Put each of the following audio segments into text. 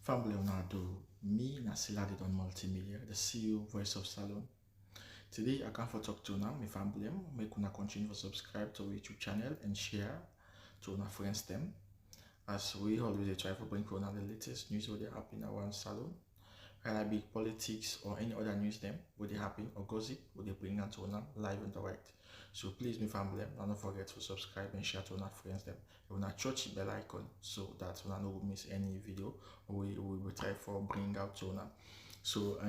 Family Leonardo, me Nasila did on multimedia, the CEO Voice of Salon. Today I come for talk to now, my family, make una continue to subscribe to our YouTube channel and share to our friends them. As we always try to bring on the latest news what they happen around salon, whether it be politics or any other news them, what they happen or gossip, what they bring out to live and direct. So please, my family, don't forget to subscribe and share to our friends them. You want to touch the bell icon so that you don't miss any video we will try for bring out to now. So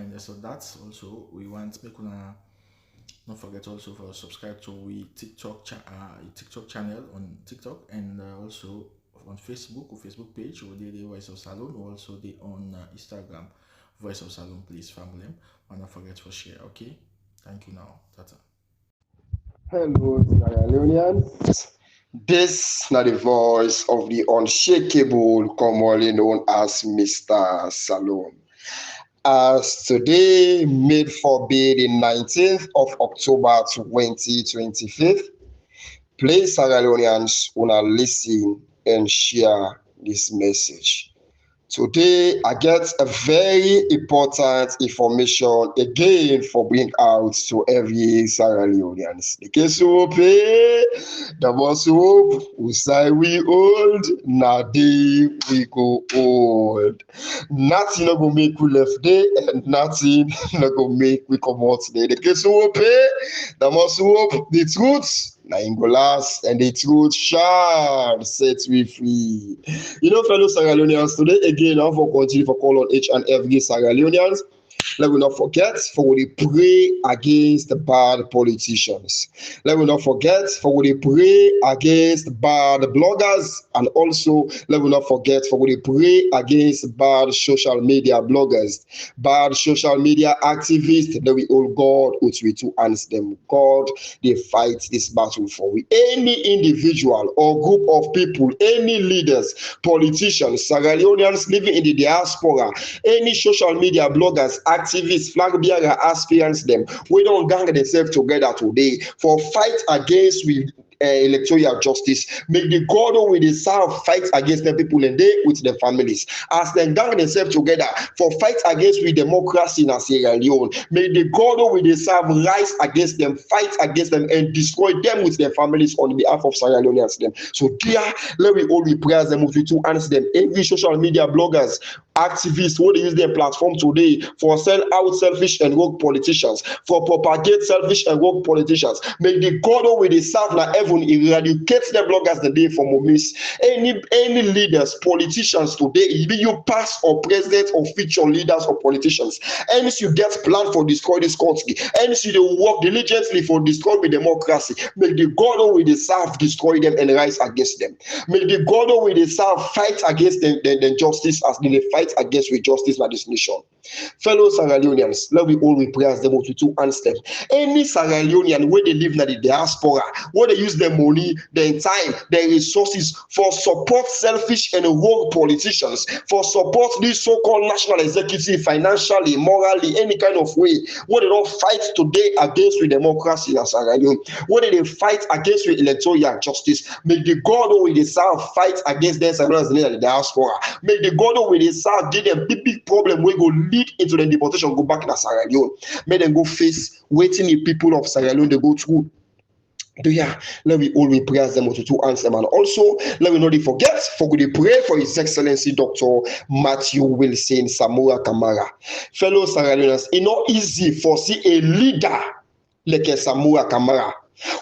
that's also we want make una don't forget also for subscribe to we TikTok channel on TikTok and also on Facebook or Facebook page or the Voice of Salon or also the on Instagram Voice of Salon. Please family, and don't forget to share. Okay, thank you now. Tata. Hello, Sierra Leoneans. This is the voice of the unshakable, commonly known as Mrsta Salone. As today, made for be the 19th of October 2025, please, Sierra Leoneans, wanna listen and share this message. Today, I get a very important information again for bring out to every Sierra Leoneans. The case the most hope, we say we old, now day we go old. Nothing not go make we left day, and nothing not go make we come out today. The case the most hope, the truth. Na im go last, and the truth shall set we free. You know, fellow Sierra Leoneans, today again, I want to continue for call on each and every Sierra Leoneans. Let me not forget, for we pray against the bad politicians. Let me not forget, for we pray against bad bloggers, and also let me not forget, for we pray against bad social media bloggers, bad social media activists. That we all God which we to answer them. God, they fight this battle for we. Any individual or group of people, any leaders, politicians, Sierra Leoneans living in the diaspora, any social media bloggers, activists, flag bearer, aspirants, them. We don't gang themselves together today for fight against with electoral justice. Make the God who will serve fight against the people and they with their families. As they gang themselves together for fight against with democracy in Sierra Leone. May the God who will serve rise against them, fight against them, and destroy them with their families on behalf of Sierra Leoneans. Them. So dear, let me all be prayers them to answer them. Every social media bloggers, activists who use their platform today for sell out selfish and rogue politicians, for propagate selfish and rogue politicians. May the God who will serve like heaven eradicate the bloggers the day from miss. Any leaders, politicians today, be you past or president or future leaders or politicians, and you get planned for destroy this country, and you they work diligently for destroy the democracy. May the God who will serve destroy them and rise against them. May the God who will serve fight against the justice as they fight against with justice by this nation. Fellow Sierra Leoneans, let we all pray as them to answer them. Any Sierra Leonean where they live in the diaspora, where they use their money, their time, their resources for support selfish and rogue politicians, for support this so-called national executive financially, morally, any kind of way, where they don't fight today against with democracy in Sierra Leone, where they fight against with electoral justice. May the God who will serve fight against them in the diaspora. May the God who will serve give them big problem where go lead into the deportation, go back in Sierra Leone. May them go face waiting the people of Sierra Leone they go through. Yeah, let me always praise them to answer them. And also, let me not forget, for we pray for His Excellency Dr. Matthew Wilson Samoa Kamara. Fellow Sierra Leoneans, it's not easy for see a leader like a Samoa Kamara.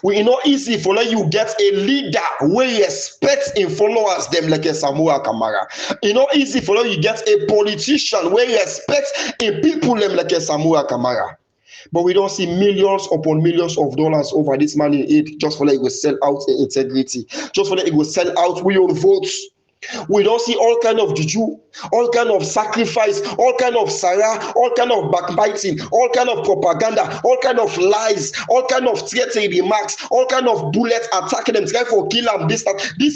We not easy for you get a leader where you respect in followers them like a Samoa Kamara. It's not easy for you get a politician where you respect in people them like a Samoa Kamara. But we don't see millions upon millions of dollars over this man in aid just for that it will sell out integrity, just for that it will sell out we own votes. We don't see all kind of juju, all kind of sacrifice, all kind of sarah, all kind of backbiting, all kind of propaganda, all kind of lies, all kind of threatening remarks, all kind of bullets attacking them, trying for kill them. This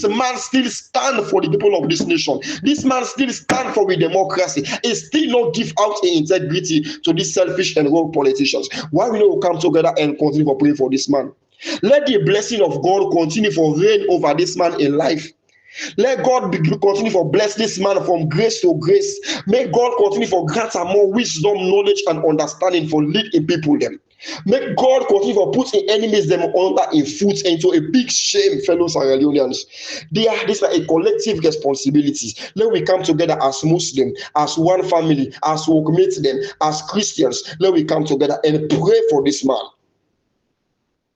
man still stand for the people of this nation. This man still stand for the democracy. He still not give out integrity to these selfish and wrong politicians. Why we don't come together and continue for praying for this man? Let the blessing of God continue for reign over this man in life. Let God continue for bless this man from grace to grace. May God continue for grant him more wisdom, knowledge, and understanding for leading people them. Make God continue for putting enemies them under in foot into a big shame, fellow Sierra Leoneans. This is a collective responsibility. Let we come together as Muslims, as one family, as we commit them, as Christians. Let we come together and pray for this man.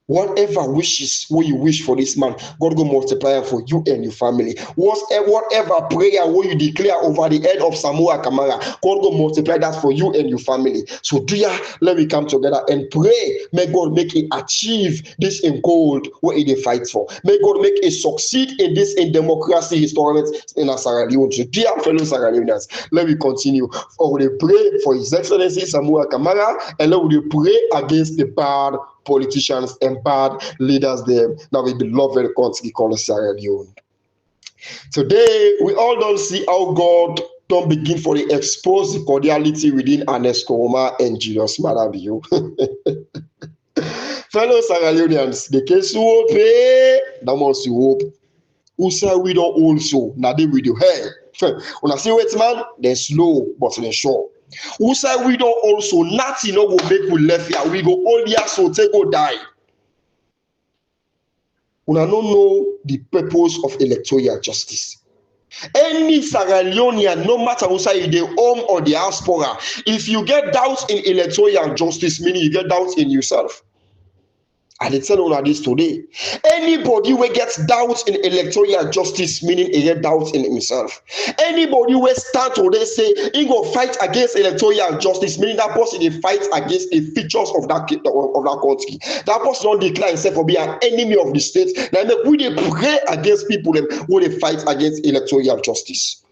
Whatever wishes what you wish for this man, God go multiply for you and your family. Whatever prayer what you declare over the head of Samoa Kamara, God go multiply that for you and your family. So dear, let me come together and pray. May God make it achieve this in gold what it fights for. May God make it succeed in this in democracy historians in Sierra Leone. So dear fellow Sierra Leoneans, let me continue. For we pray for His Excellency Samoa Kamara, and let we pray against the bad politicians and bad leaders there that we beloved country called Sierra Leone. Today, we all don't see how God don't begin for the expose the cordiality within Anescoma and Julius Marabio. Fellow Sierra Leoneans, the case you hope, that must you hope. Who say we don't also, now they with you. Hey, when I see wait man, they're slow, but they're sure. Who say we don't also, nothing no go make we left here. We go all here so take go die. We don't know the purpose of electoral justice. Any Sierra Leonean, no matter who say the home or the diaspora, if you get doubts in electoral justice, meaning you get doubts in yourself. And it's tell on this today. Anybody who gets doubts in electoral justice, meaning he get doubts in himself. Anybody who stand today say he go fight against electoral justice, meaning that person he fight against the features of that country. That person don't declare himself to be an enemy of the state. Now we dey pray against people who they fight against electoral justice.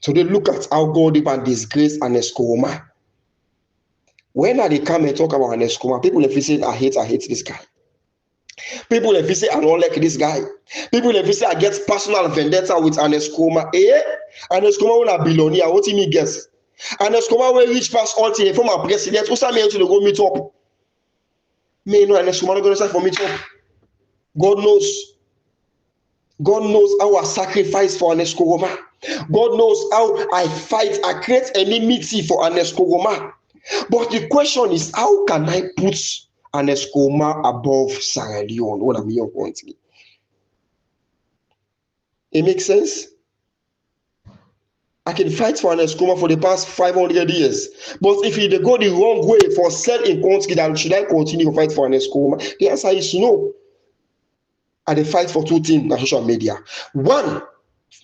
So they look at how God even disgrace Anescoma. When they come and talk about Anescoma, people if say I hate this guy. People if say I don't like this guy. People if say I get personal vendetta with Anescoma. Anescoma will a billionaire. What he mean guess? Anescoma will reach past all the former president. Who's that mean to go meet up? Me no Anescoma not gonna say for meet up. God knows. God knows how I sacrifice for Anescoma. God knows how I fight. I create enmity for Anescoma. But the question is, how can I put Anescoma above Sierra Leone? What am I going to? It makes sense. I can fight for Anescoma for the past 500 years. But if they go the wrong way for selling country, then should I continue to fight for Anescoma? The answer is no. I dey fight for two things on social media. One,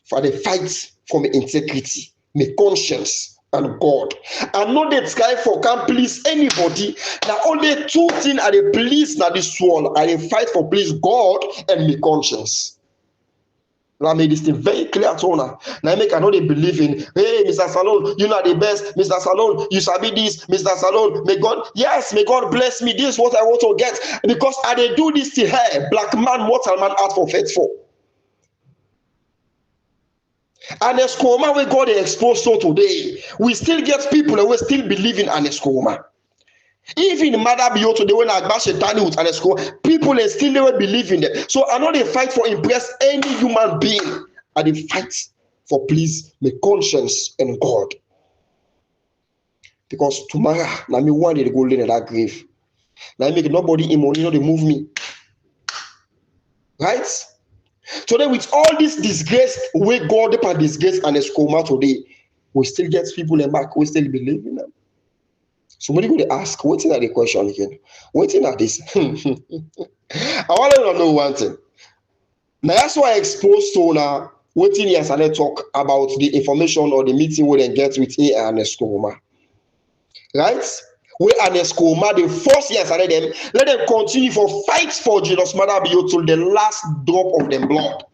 for the fight for my integrity, my conscience, and God. I know that guy for can't please anybody. Now only two things I dey please now this world. I dey fight for please God and my conscience. I made this thing very clear to now. Now I make I know they believe in, hey, Mr. Salone, you know the best. Mr. Salone, you sabi this. Mr. Salone, may God bless me. This is what I want to get. Because I dey do this to her. Black man, mortal man, out for faithful. Anescoma we God dey exposed so today. We still get people that will still believe in Anescoma. Even Mother Bio today when I bash a tiny with Anescoma, people they still never believe in them. So I know they fight for impress any human being. And they fight for please my conscience and God. Because tomorrow, now me one day to go lay in that grave. Now I make nobody in money, they move me. Right? Today, with all this disgrace, we God up and disgrace Anescoma today, we still get people in back, we still believe in them. Somebody going to ask, what's in the question again? What's in this? I want to know one thing. Now, that's why I exposed to now, what's in here, and I talk about the information or the meeting we then get with Anescoma. Right? We Anescoma, the first years and let them continue for fight for Julius Marabio till the last drop of their blood.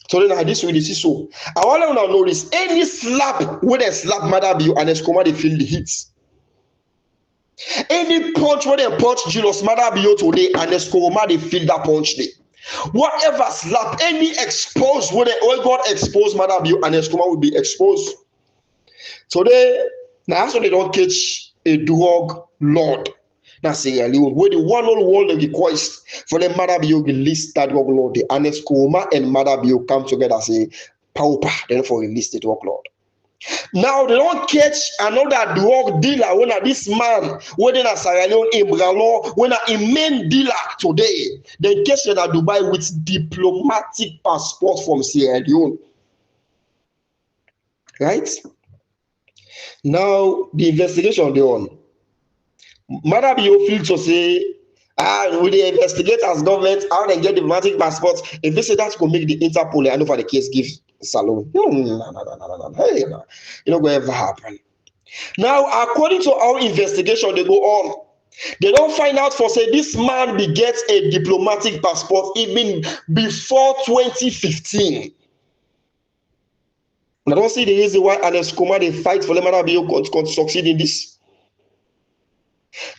So then this will see so. I want to know this. Any slap when they slap Marabio Anescoma, they feel the hits. Any punch when they punch Julius Marabio today, Anescoma, they feel that punch day. Whatever slap, any expose when God expose Marabio, Anescoma will be exposed. So now so they don't catch a drug lord. na Sierra Leone, where the one whole world request for them Madabio release that workload. The Aneskoma and Madabio come together as a pauper, then for release the workload. Now they don't catch another drug dealer when this man whether na Sierra Leone in Bralo when a main dealer today. They catch in Dubai with diplomatic passport from Sierra Leone. Right? Now the investigation they on. Madabio feel to say, will they investigate as government how they get diplomatic passports? If they say that could make the Interpol and over the case give Salone. No. Hey, no. It not going to ever happen. Now, according to our investigation, they go on. They don't find out for say this man begets a diplomatic passport even before 2015. I don't see the reason why Aneskoma they fight for Madabio could succeed in this.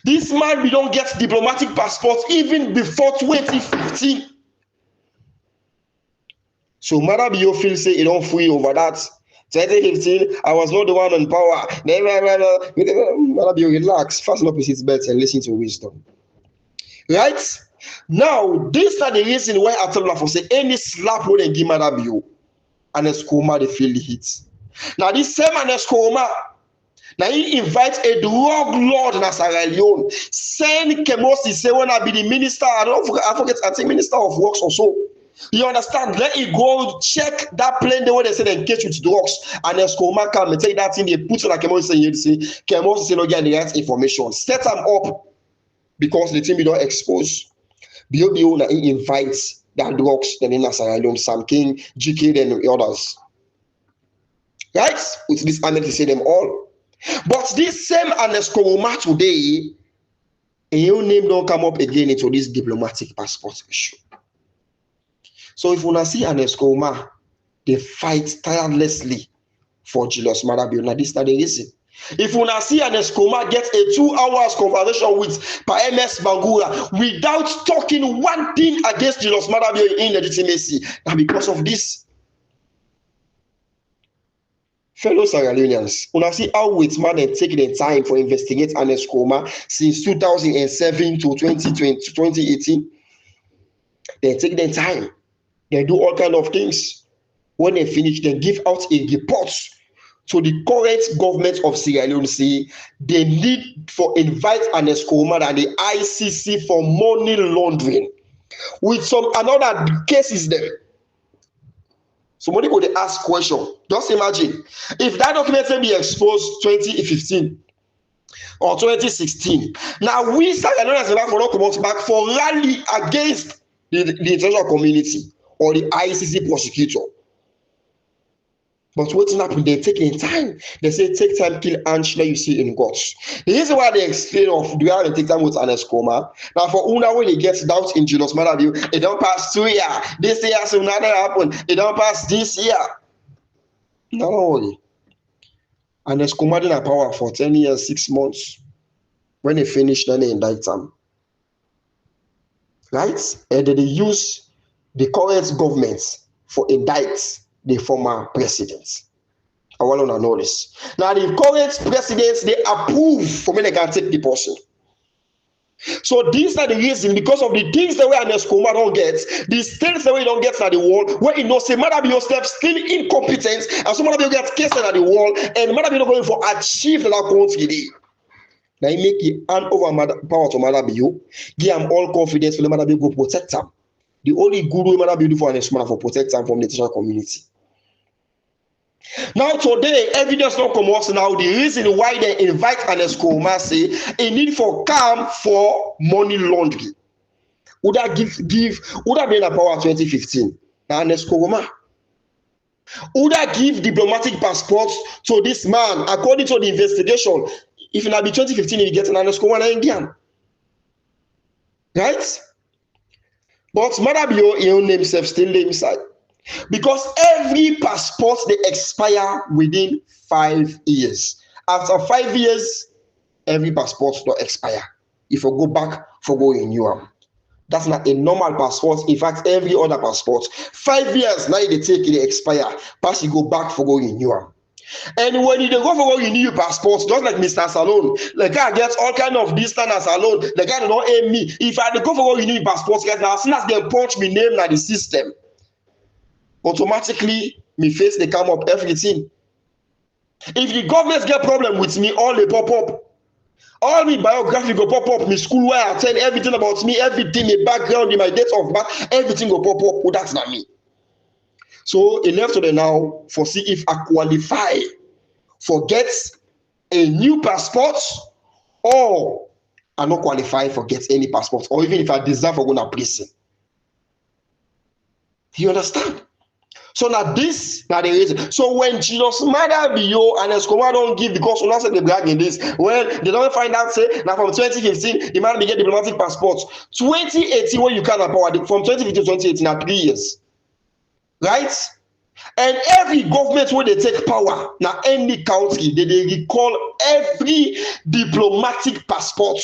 This man we don't get diplomatic passports even before 2015. So Madabio feel say he don't free over that. 2015, I was not the one on power. Madabio relax, fasten up his belt and listen to wisdom. Right? Now, this are the reason why I tell you for say any slap when they give Madabio and Eskoma they feel the heat. Now this same Eskoma. Now he invites a drug lord in Sierra Leone. Send Kemosi say when I be the minister, I forget, I think minister of works or so. You understand? Let it go check that plane the way they say they catch with drugs and Eskoma come and take that thing they put on like Kemosi say you see. Kemosi say no get the right information. Set them up because the team be don't expose. BOBO now he invites that drugs then in Sierra Leone, Sam King, GK then the others. Right? With this army to say them all. But this same Aneskoma today, and your name don't come up again into this diplomatic passport issue. So if you see Aneskoma, they fight tirelessly for Julius Madabio. Now this is the reason. If you see Aneskoma get a 2 hours conversation with MS Bangura without talking one thing against Julius Madabio in legitimacy, now because of this. Fellow Sierra Leoneans, una see how Whitman they take the time for investigate Aneskoma since 2007 to 2018. They take the time. They do all kind of things. When they finish, they give out a report to the current government of Sierra Leone. Say they need for invite Aneskoma and the ICC for money laundering with some another cases there. Somebody go dey ask question. Just imagine if that document will be exposed 2015 or 2016. Now we Sierra Leoneans never for come back for rally against the international community or the ICC prosecutor. But what's happened? They take in time. They say take time, kill ants that you see in God's. The reason why they explain of do you have to take time with Aneskoma? Now for Una when they get doubt in Julius Madabio, it don't pass 2 years. This year so nothing happen. It don't pass this year. No worry. Aneskoma in power for 10 years, 6 months. When they finish, then they indict them. Right? And then they use the current government for indict the former president. I want to know this. Now, the current presidents, they approve for when they can take the person. So these are the reason because of the things that way Aneskoma don't get, the states that way don't get at the wall, where you know say Madabio steps still incompetent, and some Madabio get cases at the wall, and Madabio not going for achieve that country. Now he make the hand over power to Madabio, give him all confidence for the Madabio go protect him. The only good way Madabio do for Aneskoma for protect him from the international community. Now today, evidence not come out now. The reason why they invite Aneskoma say a need for calm for money laundering. Would that would that be in power 2015? Now Aneskoma. Would that give diplomatic passports to this man according to the investigation? If it not be 2015, you get an Aneskoma Indian. Right? But Madabio, his own name self still name inside. Because every passport they expire within 5 years. After 5 years, every passport will expire. If you go back, for go renew them. That's not a normal passport. In fact, every other passport, 5 years now they take it, they expire. Pass you go back for go renew them. And when you go for renew passport, just like Mr. Salone, the guy gets all kind of distance as alone. The guy don't aim me. If I go for renew passport, guys, now as soon as they punch me name na the system, automatically me face they come up everything. If the government get problem with me, all they pop up. All my biography go pop up, my school where I attend, everything about me, everything, my background, my date of birth, everything go pop up. Oh, that's not me. So it left to the now for see if I qualify for get a new passport or I not qualify for get any passport, or even if I deserve for going to prison. You understand? So now this now the reason. So when Jesus mother be yo and Escobar don't give because una say they brag in this. Well, they don't find out say now from 2015 the man be get diplomatic passport. 2018 when you can power from 2015 to 2018 na 3 years. Right? And every government when they take power now any country they recall every diplomatic passport.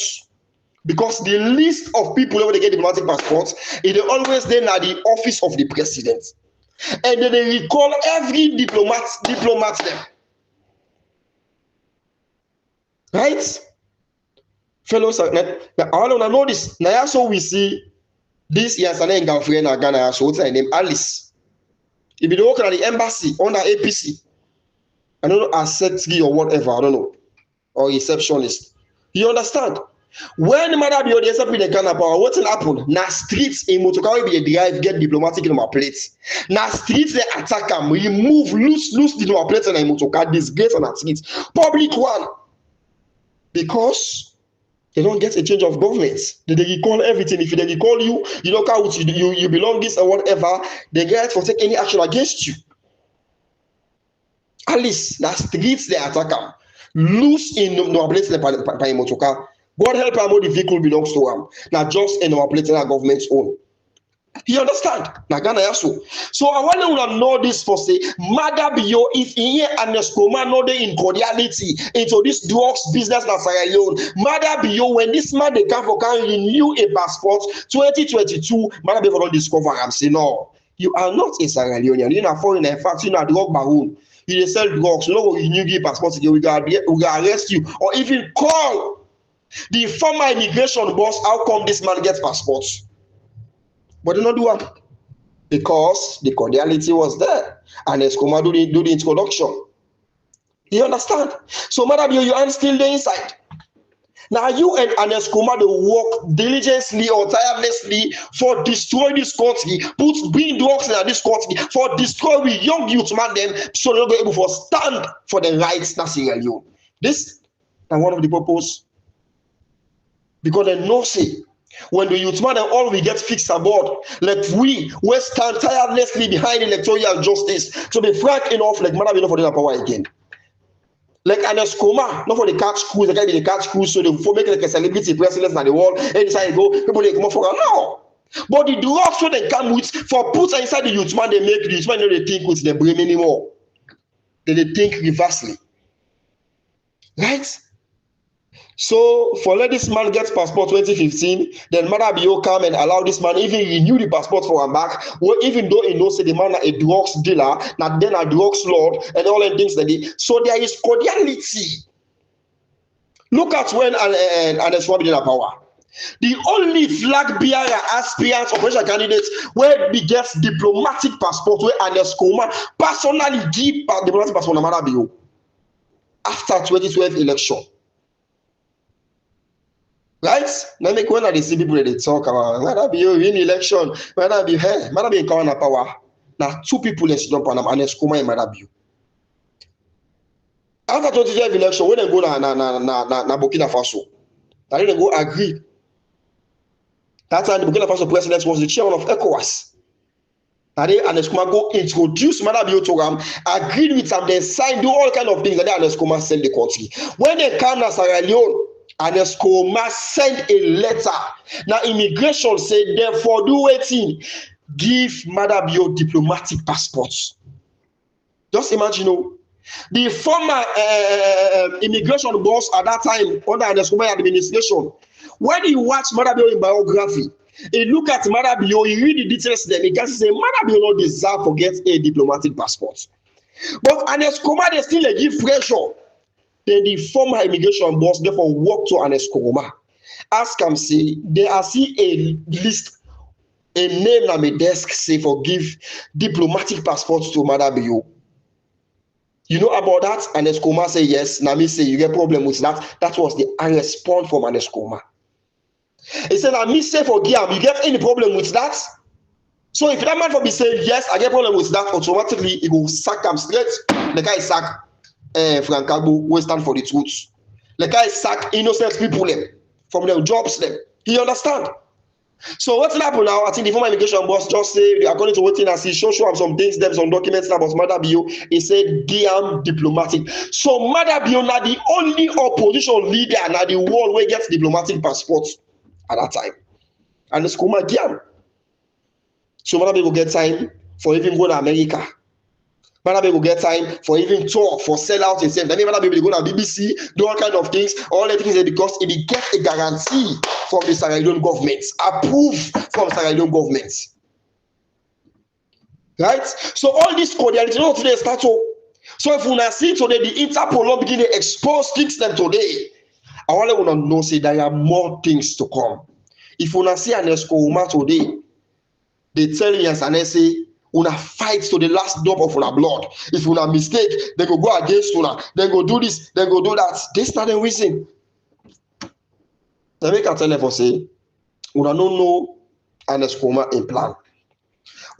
Because the list of people when they get diplomatic passports, it always then at the office of the president. And then they recall every diplomat them. Right? Fellows, all I know this. Now so we see this year's an girlfriend in Ghana, so what's her name? Alice. If you work at the embassy under APC, I don't know, as secretary or whatever, I don't know, or receptionist. You understand? When the matter be on the except with the Ghana power, what's happen? Na streets in Motokawa be the drive get diplomatic in our plates. Na streets they attack them, remove loose the our plates and Motokawa disgrace on our streets. Public one. Because they don't get a change of government. They recall everything. If they recall you, you don't count you belong this or whatever, they get for take any action against you. At least na streets they attack them. Loose in our plates by Motokawa. God help him, the vehicle belongs to him. Now just in our place, our government's own. You understand? Now Ghana also. So I want to know this for say, Mother Bio, if here and the Skoma know they in cordiality into this drugs business in Sierra Leone. Mother Bio, when this man they can renew a passport 2022, Mother Bio don't discover and say no, you are not a Sierra Leonean. You're not foreign. In fact, you're a drug baron. You sell drugs. No, renew your passport. We will arrest you or even call the former immigration boss. How come this man gets passports? But they don't do it because the cordiality was there and Escoma do the introduction. You understand? So, Madam, you are still there inside. Now, you and Escoma they work diligently or tirelessly for destroy this country, bring drugs in this country, for destroy the young youth man them so they're not able to stand for the rights in Sierra Leone. This is one of the purpose. Because they know say when the youth man and all we get fixed aboard, like we stand tirelessly behind electoral justice. To be frank enough, like Madam enough for the power again. Like an Escoma, not for the catch cruise, the guy the catch cruise, so they make like a celebrity president in the world, anytime go, people they come up for no. But the drugs so they come with for put inside the youth man, they make the youth man know they think with their brain anymore. They think reversely. Right? So for let this man get passport 2015, then Mother Bio come and allow this man even renew the passport for him back. Well, even though he knows the man a drugs dealer, not then a drugs lord, and all the things that they. So there is cordiality. Look at when Eswab in power. The only flag bearer aspirant opposition candidates where he gets diplomatic passport where Escoma personally give diplomatic passport to Mother Bio after 2012 election. Right? Now make when I see people they talk about whether be win election, whether be coming up power. Now two people let's jump on them and Escoma and Mother Bio. After 2012 election, when they go na Burkina Faso, they didn't go agree. That time the Burkina Faso president was the chairman of ECOWAS. And Escoma go introduce Mother Bio to them, agreed with them, they signed, do all kind of things, and then Escoma send the country. When they come to Sierra Leone, and Escoma send a letter. Now immigration said, therefore do waiting, give Mother Bio diplomatic passports. Just imagine, the former immigration boss at that time under Escoma administration, when he watched Mother Bio in biography, he look at Mother Bio, he read the details, then he can say Mother Bio not deserve to get a diplomatic passport. But an Escoma, they still give pressure. Then the former immigration boss therefore walk to an Escoma. Ask him, say, they are see a list, a name on my desk, say, for give diplomatic passports to Madabio. You know about that? And Escoma say yes. Nami say you get problem with that. That was the response from an Escoma. He said, "I say for Giam, you get any problem with that?" So if that man for be saying yes, I get problem with that, automatically he will sack him straight. The guy sack Francabo, we stand for the truth. The guy sack innocent people them from their jobs them. He understand? So what's happen now? I think the former immigration boss just say, according to what I see, show him some things, them some documents about Madabio. He said, "Giam diplomatic." So Madabio now the only opposition leader now the world where gets diplomatic passports at that time, and it's Kuma Giam. So Madabio will get time for even go to America. Madabio will get time for even tour, for sell out himself. Then Madabio will go to BBC, do all kind of things. All the things because it gets a guarantee from the Sierra Leone government, approved from Sierra Leone government. Right? So all this cordiality, you know, today start to. So if we see today the Interpol not begin to expose things them today, I want to know say there are more things to come. If we see an Escoma today, they tell you and they say, una fight to the last drop of una blood. If una mistake, they go against una. They go do this, they go do that. They start the reason. They make a tell them for say, una no know an Escoma in plan.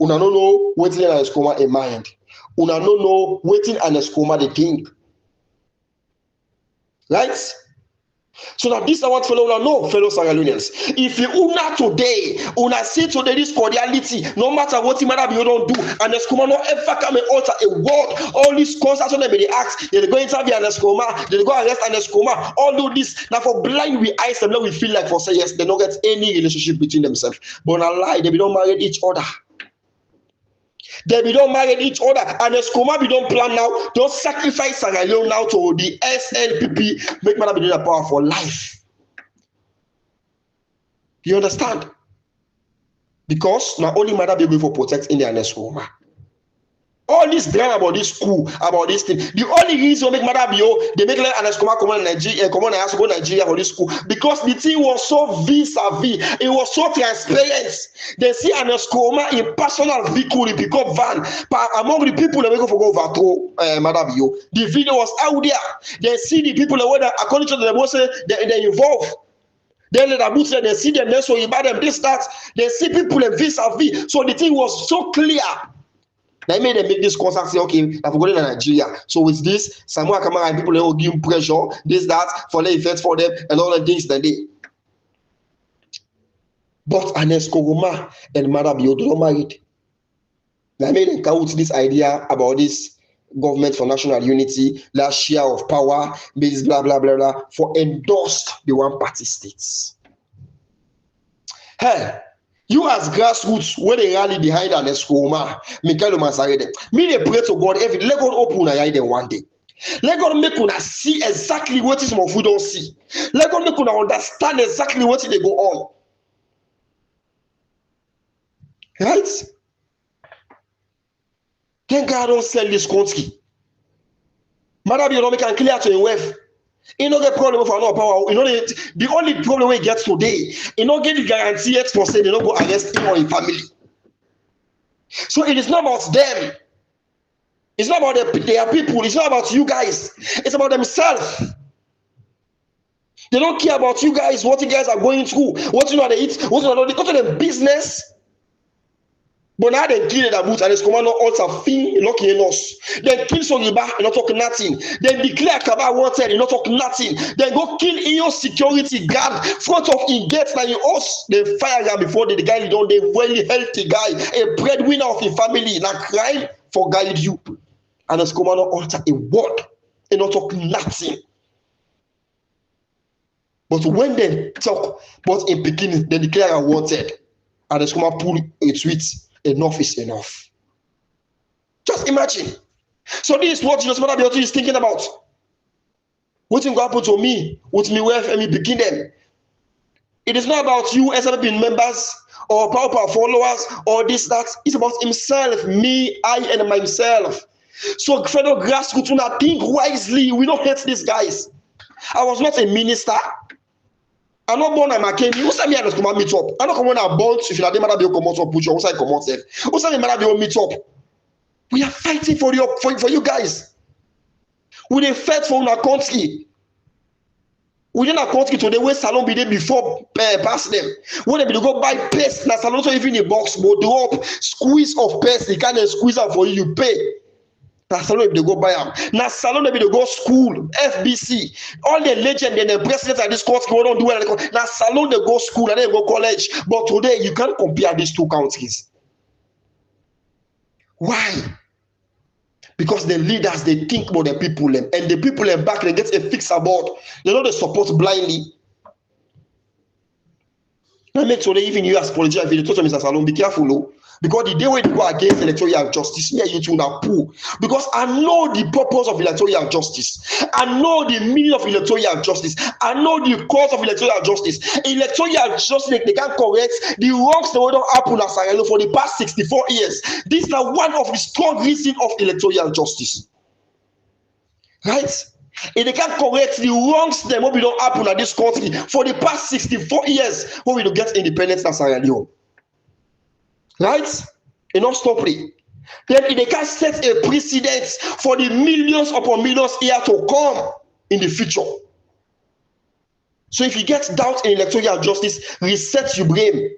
Una no know waiting an Escoma in mind. Una no know waiting an Escoma they think. Right? So that this is what fellow know, fellow Sierra Leoneans. If you una today, una see today this cordiality, no matter what you matter you don't do, and Escoma no ever come and alter a word. All these concerts on them they ask, they go interview an Escoma, they go arrest an Escoma, all do this. Now for blind we eyes them, now we feel like for say yes, they don't get any relationship between themselves. But a lie, they don't marry each other. They be don't marry each other, and the Escoma be don't plan now. Don't sacrifice Sierra Leone now to the SNPP. Make Madabio be the power for life. You understand? Because not only Madabio be for protect India and Escoma. All this drama about this school, about this thing. The only reason make Madabio they make like an Escoma come on Nigeria, come on I have to go Nigeria for this school because the thing was so vis-a-vis, it was so transparent. They see an Escoma in personal vehicle, the pickup van, among the people that make go for go overthrow Madabio. The video was out there. They see the people that according to the boss they involved. Then they see them, then so you buy them this that. They see people in vis-a-vis. So the thing was so clear. They made them make this contact say, okay, I've gone to Nigeria. So with this, Samuel Kamara and people they will give pressure, this, that, for the effects for them, and all the things that they. But an Escoma and Madabio don't married. They made them count this idea about this government for national unity, last share of power, this blah blah blah blah, for endorsed the one party states. Hey. You as grassroots, when they rally behind an Escoma, me they pray to God every let God open a them one day. Let God make una see exactly what is more food don't see. Let God make una understand exactly what they go on. Right? Then God don't sell this country. Madabio don't make an clear to him wealth. You don't get problem for no power. You know the only problem we get today, you don't get the guarantee yet for saying they don't go arrest him or his family. So it is not about them. It's not about their people. It's not about you guys. It's about themselves. They don't care about you guys, what you guys are going through, what you know they eat, what you know they go to the business. But now they kill the boot and it's command also fin lucky in us. Then kill Soriba and not talk nothing. Then declare Kaba wanted and not talk nothing. Then go kill your security guard front of in gates like in us. They fire guy before the guy you don't they very healthy guy, a breadwinner of the family, not cry for guide you. And it's command alter a word and not talk nothing. But when they talk, but in beginning they declare I wanted, and it's command pull a tweet. Enough is enough. Just imagine. So this is what Jesus Madabio is thinking about. What will happen to me with me wealth and me begin them? It is not about you as being members or power followers or this, that. It's about himself, me, I, and myself. So fellow grassroots, una think wisely. We don't hate these guys. I was not a minister. I'm not born at McKinney. Who said me I just come and meet up? I'm not coming out born if you are the matter be come out put you. Who said come out self? Who said me matter be meet up? We are fighting for you guys. We dey fight for our country. We dey our country today where salon be there before pass them. When they be go buy paste, na salon so even a box go drop squeeze of paste. They can't squeeze out for you. You pay. Na salon they go buy them. Na salon they go school, FBC. All the legend and the presidents of this country we don't do well. Na salon they go school and they go college. But today you can't compare these two countries. Why? Because the leaders they think about the people and the people back they get a fix about. They don't support blindly. Now make sure that even you as politician, if you talk to Mr. Salone, be careful, no? Because the day when you go against electoral justice, me and you two now pull. Because I know the purpose of electoral justice. I know the meaning of electoral justice. I know the cause of electoral justice. Electoral justice, they can correct the wrongs that don't happen as I know for the past 64 years. This is one of the strong reasons of electoral justice. Right? If they can correct the wrongs that will don't happen at this country for the past 64 years when we don't get independence as I know. Right? Enough stop it. Then they can set a precedent for the millions upon millions here to come in the future. So if you get doubt in electoral justice, reset your brain.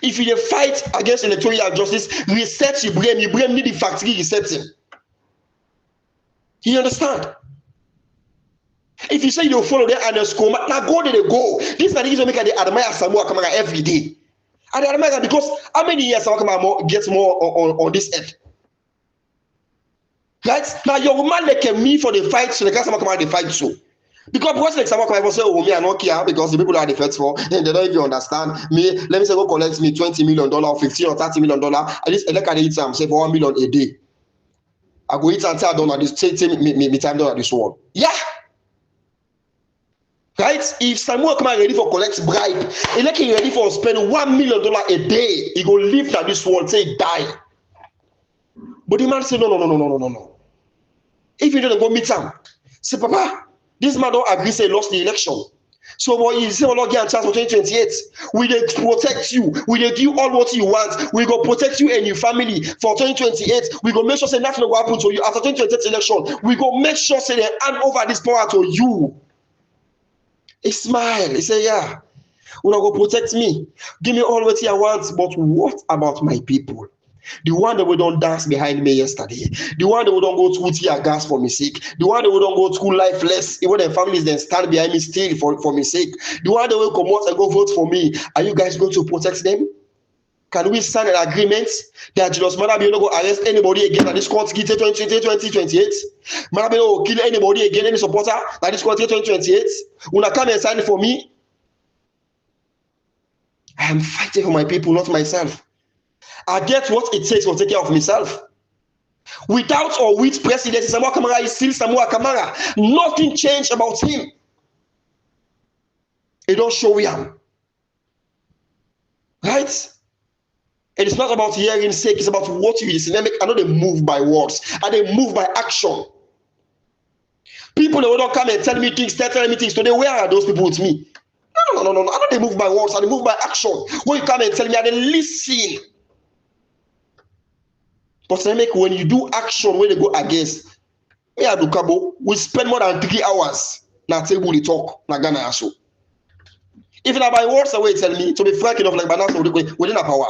If you fight against electoral justice, reset your brain. Your brain need the factory resetting. You understand? If you say you follow them and school, now go there they go. This is the reason make they admire Samoa Kamara every day. And I remember because how many years Samoa gets more on this earth? Right? Now your woman like me for the fight, so the guys Samoa Kamara they fight so. Because like Samoa Kamara say, oh me I don't care because the people that are the fight for, and they don't even understand me. Let me say go collect me $20 million or $15 or $30 million. At least I can eat some say for $1 million a day. I go eat until I don't at this take me time down at this one. Yeah. Right? If Samuel come ready for collect bribe, he like he ready for spend $1 million a day, he go live that this world say die. But the man say no. If you don't go meet him, say Papa, this man don't agree say he lost the election. So boy, you say Lord get a chance for 2028. We dey protect you. We dey give you all what you want. We go protect you and your family for 2028. We go make sure say nothing will happen to you after 2028 election. We go make sure say they hand over this power to you. He smile. He say, yeah, you not go protect me. Give me all what I want. But what about my people? The one that we don't dance behind me yesterday. The one that we don't go to tear gas for me sake. The one that we don't go to lifeless. Even their families then stand behind me still for me sake. The one that will come out and go vote for me. Are you guys going to protect them? Can we sign an agreement that Julius Manabi no go arrest anybody again at this country 2028? Manabi no kill anybody again, any supporter at this country 2028? Una come and sign for me? I am fighting for my people, not myself. I get what it takes to take care of myself. Without or with President Samoa Kamara is still Samoa Kamara. Nothing changed about him. It don't show him. Right? It is not about hearing sake, it's about what you listen. I know they move by words and they move by action. People that will not come and tell me things, telling me things. Today, where are those people with me? No. I know they move by words and they move by action. When you come and tell me, I they listen. But when you do action, when they go against, we spend more than 3 hours na table to talk na Ghana so. If not by words away, tell me to be frank enough like banana within a power.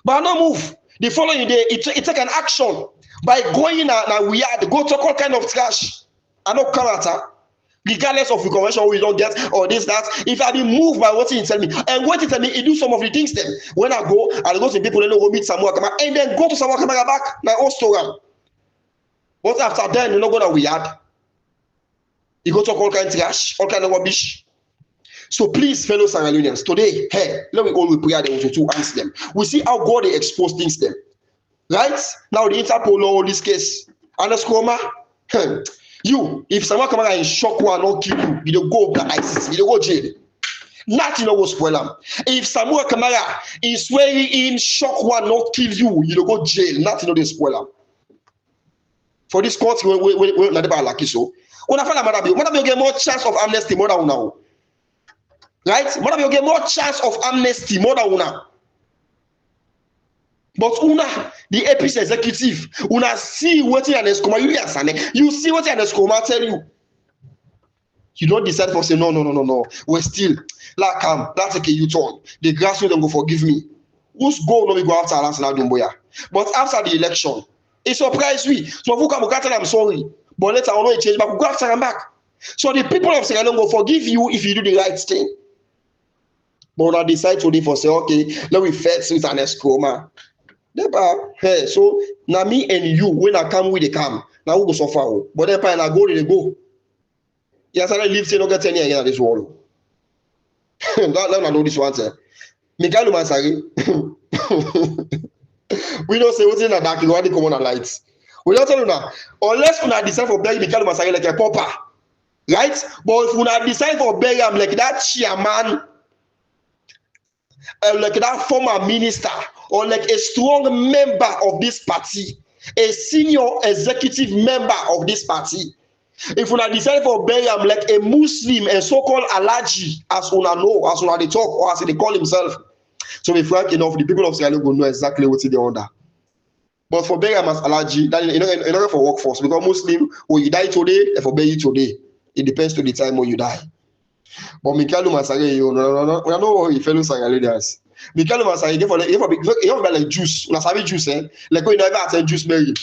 But I don't move. The following day, it take an action by going and we had to go talk all kind of trash. I know character, regardless of the convention we don't get or this, that. If I be moved by what he tell me, and what he tell me, he do some of the things then. When I go to people and go meet Samoa Kamara, and then go to Samoa Kamara back, like Ostoram. But after then, you know go to we had. You go talk all kind of trash, all kind of rubbish. So please, fellow Sierra Leoneans, today, hey, let me all pray them to answer them. We see how God they expose things them. Right? Now the Interpol all this case. And the Skoma, you, if someone come and shock one or kill you, you don't go to ICC, you don't go jail. Nothing will spoil them. If Samuel Kamara is swearing in shock one not kill you, you don't go jail. Nothing will spoil them. For this country, we not about lucky so. Una find madam you get more chance of amnesty more than una. Right? Madam you get more chance of amnesty more than una. But una, the APC executive, una see what an escoma you see what an escoma tell you. You don't decide for say no. We're still like that's okay, you turn. The grassroots don't go forgive me. Who's goal no we go after Alassana Dumboya? But after the election, it surprised me. So who come tell I'm sorry, but later on it change back. We go after him back. So the people of Sierra Leone go forgive you if you do the right thing. But when I decide today for say okay, let me fetch with an escoma. Hey, so now me and you when I come with the come, now we go so far. But then I go they go. Yes, I live say no get 10 years again at this world. Let me know this one sir. Mikael Masari. We don't say what's in the dark, you want to come on the lights. We don't tell you now. Unless you decide for bury Mikael Masari like a pauper. Right? But if you decide for bury him like that chairman, like that former minister, or like a strong member of this party, a senior executive member of this party. If una decide for bury him like a Muslim, a so-called Alaji, as una know, as una they talk, or as they call himself. So be frank enough, the people of Sierra Leone will know exactly what they under. But for bury him as Alaji, that in order for workforce, because Muslim, when you die today, they for bury you today. It depends to the time when you die. But Mikael Masari, no, we know he fellow Sierra Leoneans. Mikael Masari, he have like juice, una sabi juice, like when you never attend juice Mary.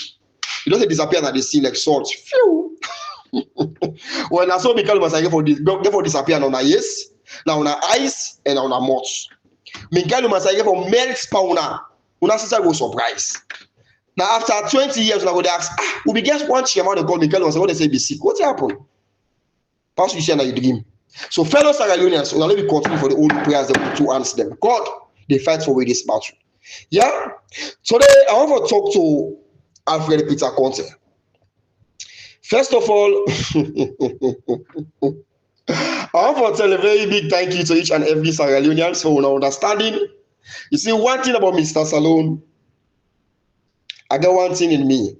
It doesn't disappear at the sea like salt. Phew. When I saw Mikael Masari for disappear on our yes, now on our eyes and on our mouths. Mikael Masari for melts pauna. Una sister go surprise. Now after 20 years, now go ask, we be just one chairman to call Mikael Masari. What they say be sick. What happened? Pass you share na you dream. So fellow Sierra Leoneans, let me continue for the old prayers that to answer them. God, they fight for this battle. Yeah. Today I want to talk to Alfred Peter Conte. First of all, I want to tell a very big thank you to each and every Sierra Leonean for understanding. You see, one thing about Mr. Salone, I got one thing in me.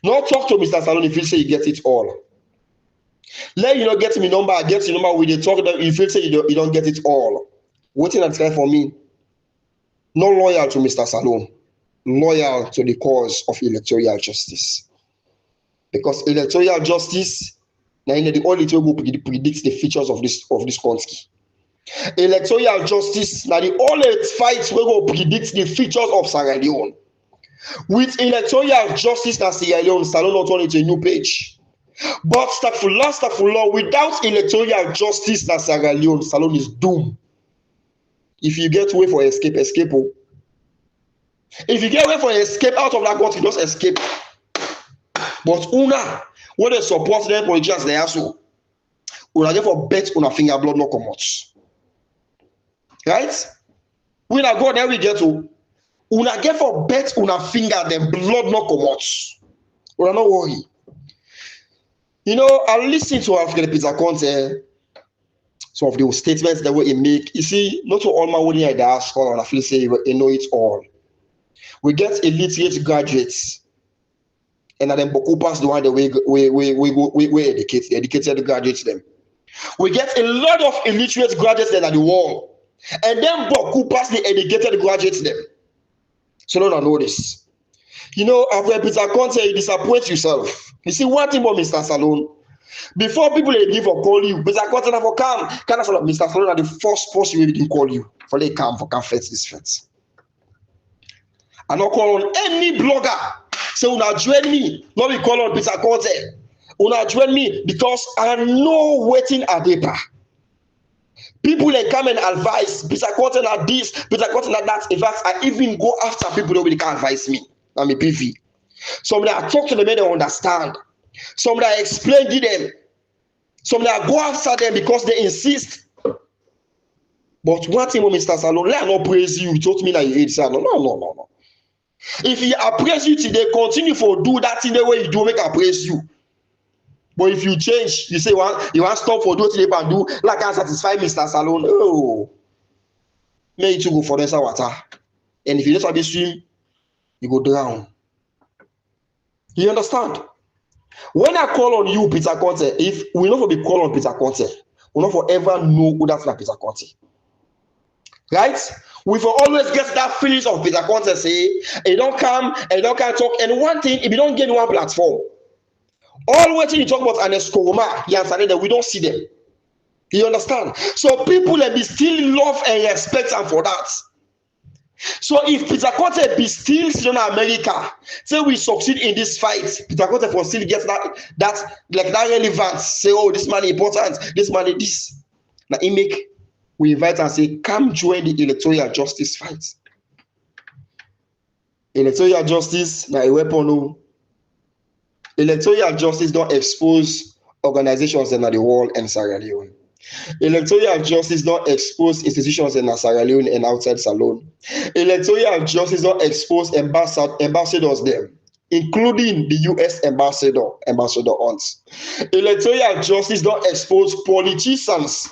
Not talk to Mr. Salone if you say you get it all. Let you not get me number, get your number with the talk that you feel say you don't get it all. Waiting and try for me. Not loyal to Mr. Salone, loyal to the cause of electoral justice. Because electoral justice, now the only thing who predicts the features of this country. Electoral justice, now the only fight we go predict the features of Sierra Leone. With electoral justice, now Sierra Leone, Salone not turn into a new page. But Stagfullah, without electoral justice, now Sierra Leone, Salone is doomed. If you get way for escape. If you get way for escape out of that country, just escape. But una, when they support them politicians, they also una get for bet una finger blood no come out. Right? When I go there, we get to una get for bet una finger, then blood no come out. Una no worry. You know, I listen to Alfred Peter Conte, some of the statements that he make. You see, not to all my winning at the diaspora, and I feel say you know it all. We get illiterate graduates. And then Boku pass the one that we educated graduates them. We get a lot of illiterate graduates then at the wall. And then Boku pass the educated graduates them. So no know this. You know, after Peter Conte, you disappoint yourself. You see, one thing about Mr. Salone, before people they give or call you, Mr. Conte never come. Kind of Mr. Salone are the first person we didn't call you. For they come for fetch this fence. I not call on any blogger. So una join me, not be call on Peter Conte. Una join me because I know waiting at paper. People they come and advise Peter Conte at this, Peter Conte at that. In fact, I even go after people who can advise me. I'm a PV. Somebody I talk to them and they understand. Somebody I explain to them. Somebody I go after them because they insist. But one thing with Mr. Salone, let I not praise you. You told me that you hate Salone. No. If he appraise you today, continue for do that thing the way you do, make I praise you. But if you change, you say you want stop for do today and do like I satisfy Mr. Salone. Oh, may you to go for the water. And if you don't have swim, you go drown. You understand? When I call on you, Peter Conte, if we not for be call on Peter Conte, we not forever know who that's like Peter Conte. Right? We for always get that feelings of Peter Conte say, he don't come, he don't can talk. And one thing, if you don't get one platform, all waiting you talk about an escoma, you understand that we don't see them. You understand? So people let me still love and respect them for that. So if Peter Conte be still in America, say we succeed in this fight, Peter Conte for still get that like that relevance. Say, oh, this man important, this man is this. Now he make we invite and say, come join the electoral justice fight. Electoral justice now a weapon. No. Electoral justice don't expose organizations in the world and Sierra Leone. Electoral justice don't expose institutions in Sierra Leone and outside Salone. Electoral justice don't expose ambassadors there, including the US ambassador Hunt. Electoral justice don't expose politicians,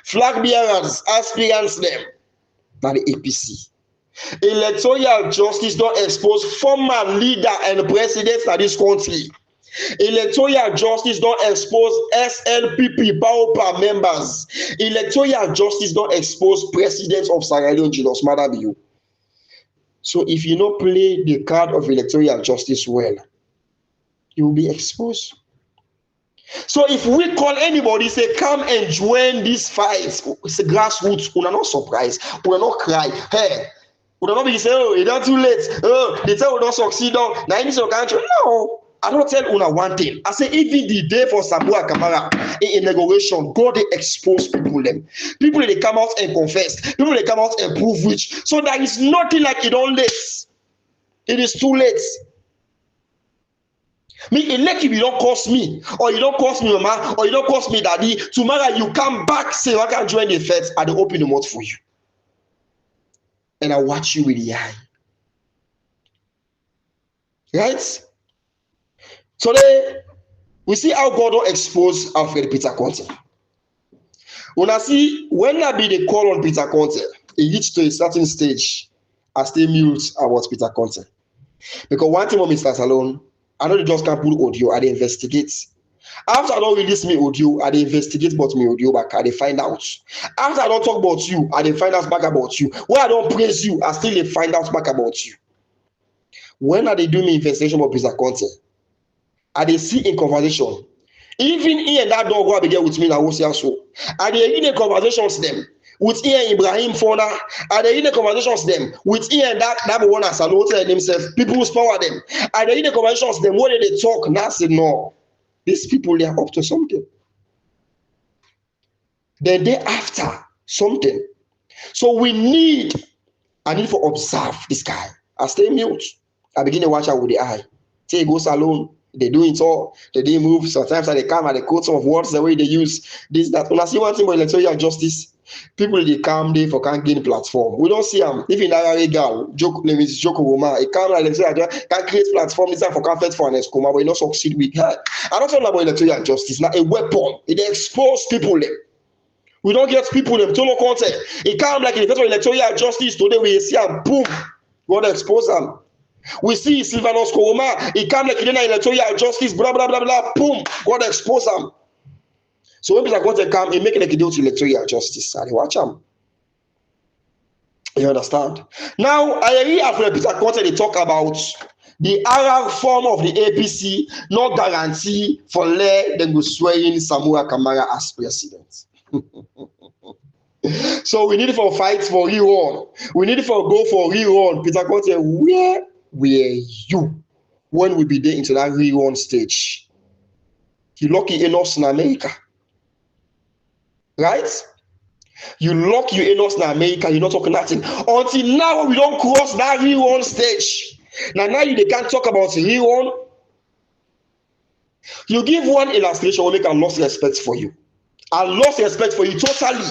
flag bearers, aspirants them, not the APC. Electoral justice don't expose former leader and presidents of this country. Electoral justice don't expose SLPP power members. Electoral justice don't expose presidents of Sierra Leone, Julius Maada Bio. So if you don't play the card of electoral justice well, you will be exposed. So if we call anybody, say, come and join this fight, it's a grassroots, we are not surprised, we are not cry. Hey, we are not be say, oh, it's not too late. Oh, they tell we don't succeed. Now you need to country. No. I don't tell una one thing. I say even the day for Samoa Kamara in inauguration, God they expose people them. People they come out and confess. People they come out and prove which. So there is nothing like it don't late. It is too late. Me elect if you don't cost me, or you don't cost me mama, or you don't cost me daddy. Tomorrow you come back, say I can join the feds, I will open the mouth for you. And I watch you with the eye. Right? So we see how God will expose Alfred Peter Conte. When I see, when I be the call on Peter Conte, it reached to a certain stage, I stay mute about Peter Conte. Because one thing with Mrsta Salone, I know they just can't put audio, I investigate. After I don't release me audio, I investigate about me audio back, I find out. After I don't talk about you, I find out back about you. When I don't praise you, I still find out back about you. When are they doing me investigation about Peter Conte? I they see in conversation. Even he and that dog who be there with me now, so I they in the conversations them with Ian Ibrahim Fona. I they in the conversations them with Ian that one as Salone himself. People who power them. I they in the conversations them when they talk. Now say no, these people they are up to something. Then they after something. So I need to observe this guy. I stay mute. I begin to watch out with the eye. Say go Salone. They do it all. They didn't move. Sometimes they come and they quote some of words the way they use this, that. When I see one thing about electoral justice, people they come there for can't gain platform. We don't see them. Even that girl, joke name is Joko Roma. It come like electoral can create platform. This time for conflict for an escoma, but you not succeed with her. I don't talk about electoral justice. Now a weapon. It expose people them. We don't get people them. Total content. It come like in the electoral justice today. We see them boom. God expose them. We see Sylvanus Koroma, he come like in electoral justice, blah blah blah blah, boom, God expose him. So when Peter Conte come, he make like he do to electoral justice, and watch him. You understand? Now I hear after Peter Conte they talk about the other form of the APC, no guarantee for let them go swearing Samoa Kamara as president. So we need for fight for rerun. We need for go for rerun. Peter Conte, where were you when we be there into that rerun stage? You lucky enough in America. Right? You lucky enough in America, you're not talking nothing. Until now, we don't cross that rerun stage. Now they can't talk about rerun. You give one illustration, will make a lost respect for you. I lost respect for you totally.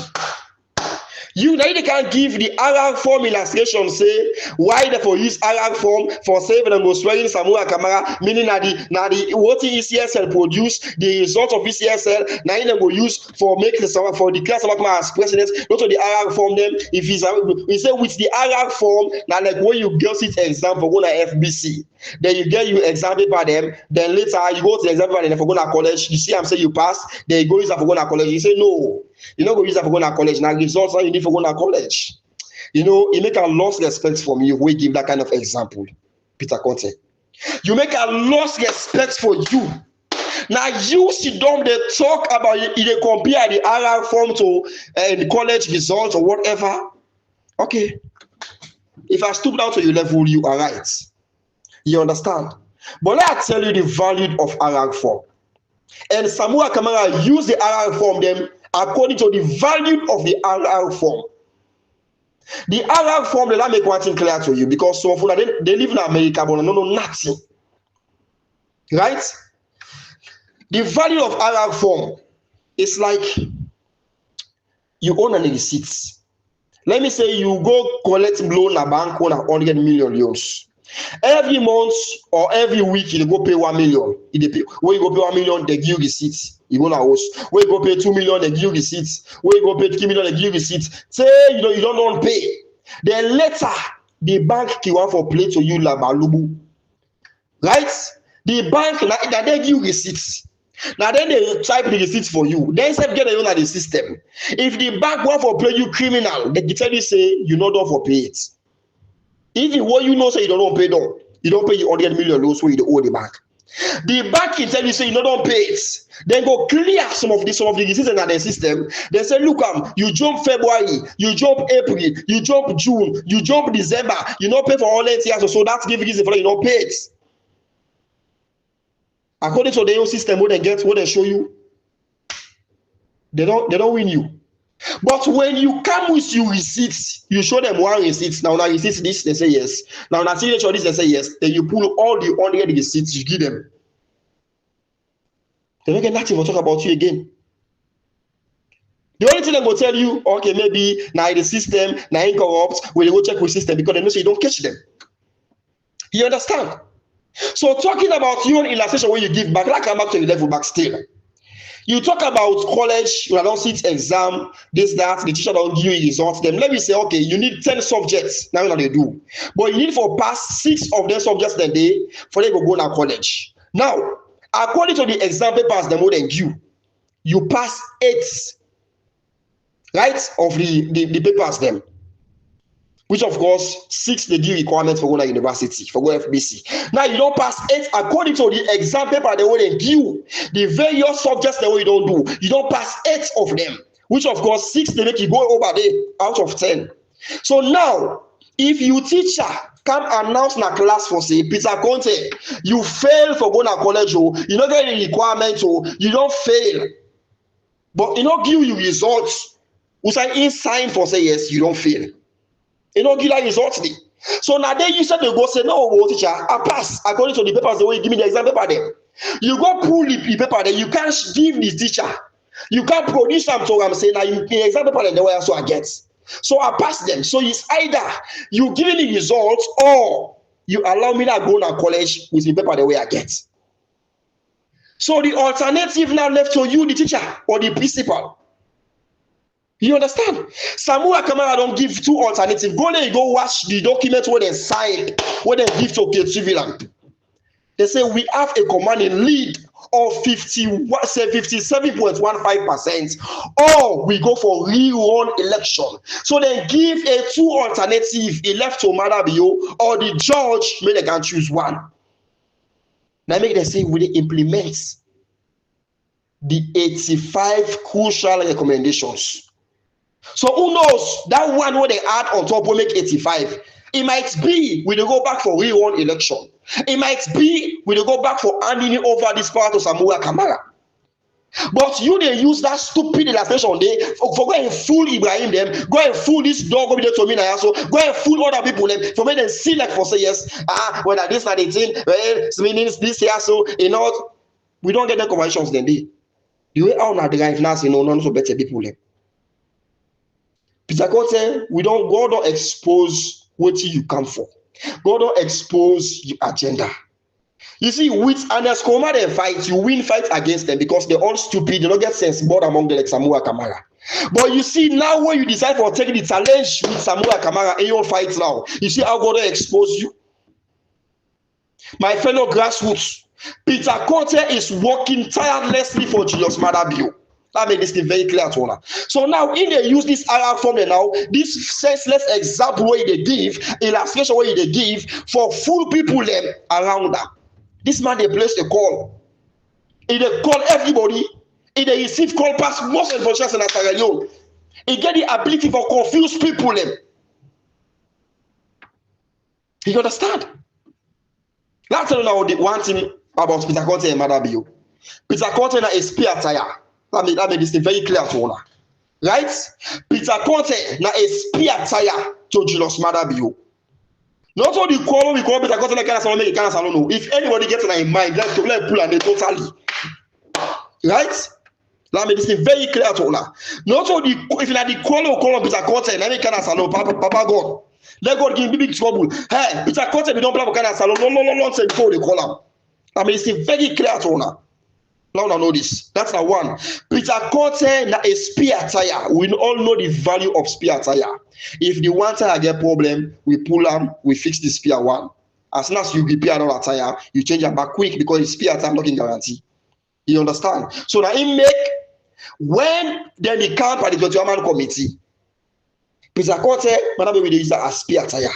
You now they can give the RR form illustration say why they for use RR form for saving and go swearing Samuel Kamara, meaning that the what ECSL produce the result of ECSL now they go use for make the for declare Samuel as president. Not to the RR form them if he's we say with the RR form now like when you get it exam for go to FBC, then you get you exam paper them, then later you go to the exam paper and for go to college, you see I'm saying you pass, then you go use that for go to college. You say no. You know, go use that for going to college. Now, results you need for going to college. You know, it make a lost respect from you. We give that kind of example, Peter Conte. You make a lost respect for you. Now, you sit down, they talk about it, they compare the RR form to the college results or whatever. Okay. If I stoop down to your level, you are right. You understand? But let I tell you the value of RR form. And Samuel Kamara used the RR form them according to the value of the RR form. The RR form, let me make one thing clear to you because some of them they live in America but no nothing. Right? The value of RR form is like you own an receipt. Let me say you go collect loan a bank on 100 million loans. Every month or every week you go pay 1 million. When you go pay 1 million, they give you receipts. You go to house. When you go pay 2 million, they give you receipts. When you go pay 3 million, they give you receipts. Say you don't pay. Then later the bank can want for play to you like balubu. Right? The bank now they give you receipts. Now then they type the receipts for you. Then say get the the system. If the bank want for play you criminal, they tell you say you not done for pay it. If what you know say you don't pay down, you don't pay your 100 million loans where you owe the bank. The bank can tell you say you don't pay it. Then go clear some of the receipts in the system. They say, look, you jump February, you jump April, you jump June, you jump December, you don't pay for all 8 years, so that's giving reason for you don't pay it. According to the own system, what they get, what they show you, they don't win you. But when you come with your receipts, you show them one receipt. Now receipts this, they say yes. Now signature this, they say yes. Then you pull all the 100 receipts, you give them. They don't get nothing to talk about you again. The only thing they will tell you, okay, maybe now the system, now incorrupt, when you go check with system because they know so you don't catch them. You understand? So talking about your own illustration when you give back, like come back to the level back still. You talk about college, you don't sit exam, this, that, the teacher don't give you results. Then let me say, okay, you need 10 subjects. Now they do. But you need for pass 6 of them subjects then they for them to go to college. Now, according to the exam papers, the more than you pass 8, right, of the papers them. Which of course 6 they give requirements for going to university, for going to FBC. Now you don't pass 8 according to the exam paper they will give the various subjects that you don't do. You don't pass 8 of them, which of course 6 they make you go over there out of 10. So now if you teacher come announce in a class for say Peter Conte, you fail for going to college, you don't get any requirements, you don't fail, but you don't give you results. We say in sign for say yes, you don't fail. You know, give that results. So now they you said they go say no, teacher, I pass according to the papers the way you give me the exam paper there. You go pull the paper there, you can't give the teacher. You can't produce them to I'm saying now you the exam paper the way I so I get. So I pass them. So it's either you give me the results or you allow me to go to college with the paper the way I get. So the alternative now left to you, the teacher or the principal. You understand? Samuel Kamara don't give 2 alternatives. Go there, you go watch the document where they sign, where they give to civilian. They say we have a commanding lead of 57.15%, or we go for rerun election. So they give a 2 alternative, a left to Madabio, or the judge may they can choose one. Now make them say will they implement the 85 crucial recommendations. So who knows that one where they add on top will make 85. It might be we go back for rerun election. It might be we go back for handing over this power to Samuel Kamara. But you they use that stupid illustration they for go and fool Ibrahim them, go and fool this dog over there to me now, so go and fool other people them for make them see like for say yes, when this not the thing, meaning this here so you know we don't get the conversations then they. The way how na drive now, you know, none so better people them. Peter Conte, God don't expose what you come for. God don't expose your agenda. You see, with Anas Koma they fight, you win fight against them because they're all stupid, they don't get sense board among them like Samoa Kamara. But you see, now when you decide for taking the challenge with Samoa Kamara in your fight now, you see how God will expose you. My fellow grassroots, Peter Conte is working tirelessly for Julius Maada Bio. That made this thing very clear to her. So now, if they use this IR formula now, this senseless example where they give, illustration where they give for full people them around that. This man they place a call. He they call everybody. He they receive call pass most information in Sierra Leone. He get the ability for confuse people them. You understand? Let's tell you now the one thing about Peter Conte and Maada Bio. Peter Conte is spear tire. That made this thing very clear to her. Right? Peter Conte is spear tire to Julius Maada Bio. Not all the call we call Peter Conte like Ghana Salone. If anybody gets in mind, let's pull and they totally. Right? That made this thing very clear to her. Not all the if you had the call Peter Conte and any Ghana Salone, Papa God. Let God give big trouble. Hey, Peter Conte, we don't play for Ghana Salone. No, say before they call him. That made this thing very clear to her. Now know this. That's the one. Peter Conte na a spear tire. We all know the value of spear tire. If the one tire get problem, we pull them, we fix the spear one. As soon as you repair another tire, you change them back quick because the spear tire not in guarantee. You understand? So now it make when then the camp at the German committee, Peter Conte, Madam we use a spear tire.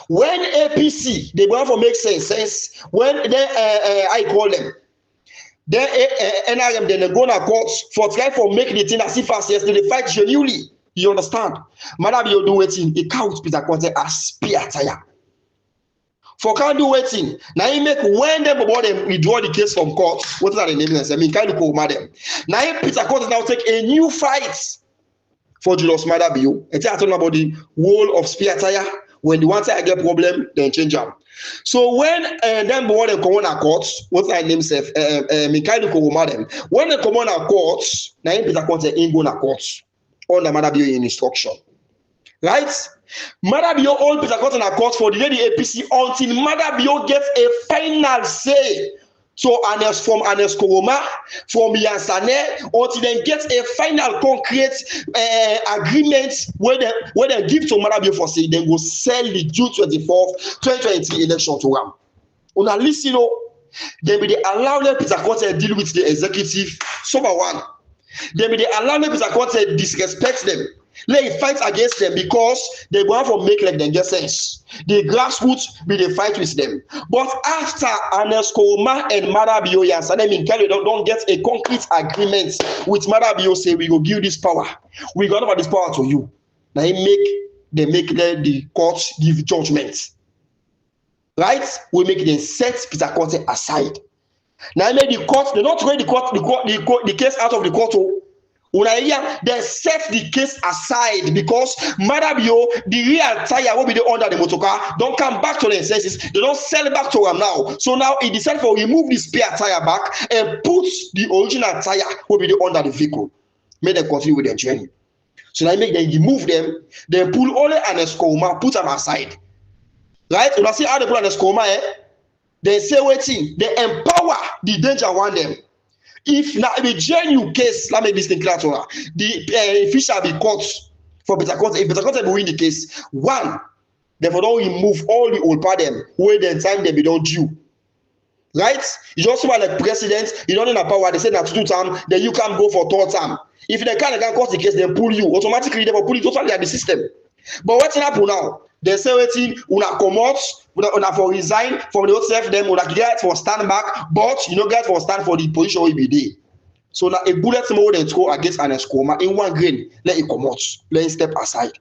When APC, they want to make sense. When they I call them. Then NRM then go to court for try for make the thing as if as yesterday they fight genuinely. You understand? Madam, you do waiting. It count Peter Conte as spear tire. For can't do waiting. Now he make when them about them withdraw the case from court. What are the names? I mean, kind of call madam. Now Peter Conte now take a new fight for Julius Maada Bio. And talking about the wall of spear tire. When the one tire get problem, then change them. So when them boy them come on a court, what's their name self? Mechanical madam. When they come on a court, now Peter Conte ain't go na court on the Maada Bio in instruction. Right? Maada Bio all Peter Conte na court for the lady APC until Maada Bio gets a final say. So from Anes Koroma, from Yansane, until they get a final concrete agreement where they give to Maada Bio for say they go sell the June 24th, 2023 election to them. On a list, you know, they will allow them Peter Conte deal with the executive. Number one, they will allow them Peter Conte disrespect them. Let it fight against them because they go to make like them get sense. The grassroots will they fight with them. But after Anes Koroma and Maada Bio don't get a concrete agreement with Maada Bio say we go give this power. We got over this power to you. Now they make the court give judgment. Right? We make them set Peter Conte aside. Now make the court, they don't throw the case out of the court. They set the case aside because Maada Bio, the real tire will be the under the motor car, don't come back to the senses, they don't sell it back to them now. So now he decided to remove the spare tire back and put the original tire will be the under the vehicle. Make them continue with their journey. So now make them remove them, then pull all the Anes Koroma, put them aside. Right? When I see how they put Anes Koroma, they say waiting, they empower the danger one them. If now a genuine case, let me make this thing clear to her. The official be caught for Peter Conte. If Peter Conte will win the case, one, therefore don't remove all the old part them, where the time they be don't due. Right? You just want like president, you don't have power, they say that 2 term, then you can go for 3rd term. If they can't cause the case, they pull you. Automatically, they will pull you totally at the system. But what's happening now? They say waiting, una come out, una for resign from the self them, una get for stand back, but you know get for stand for the position will be there. So now a bullet more than score against Anes Koroma in one grain, let it come out, let it step aside.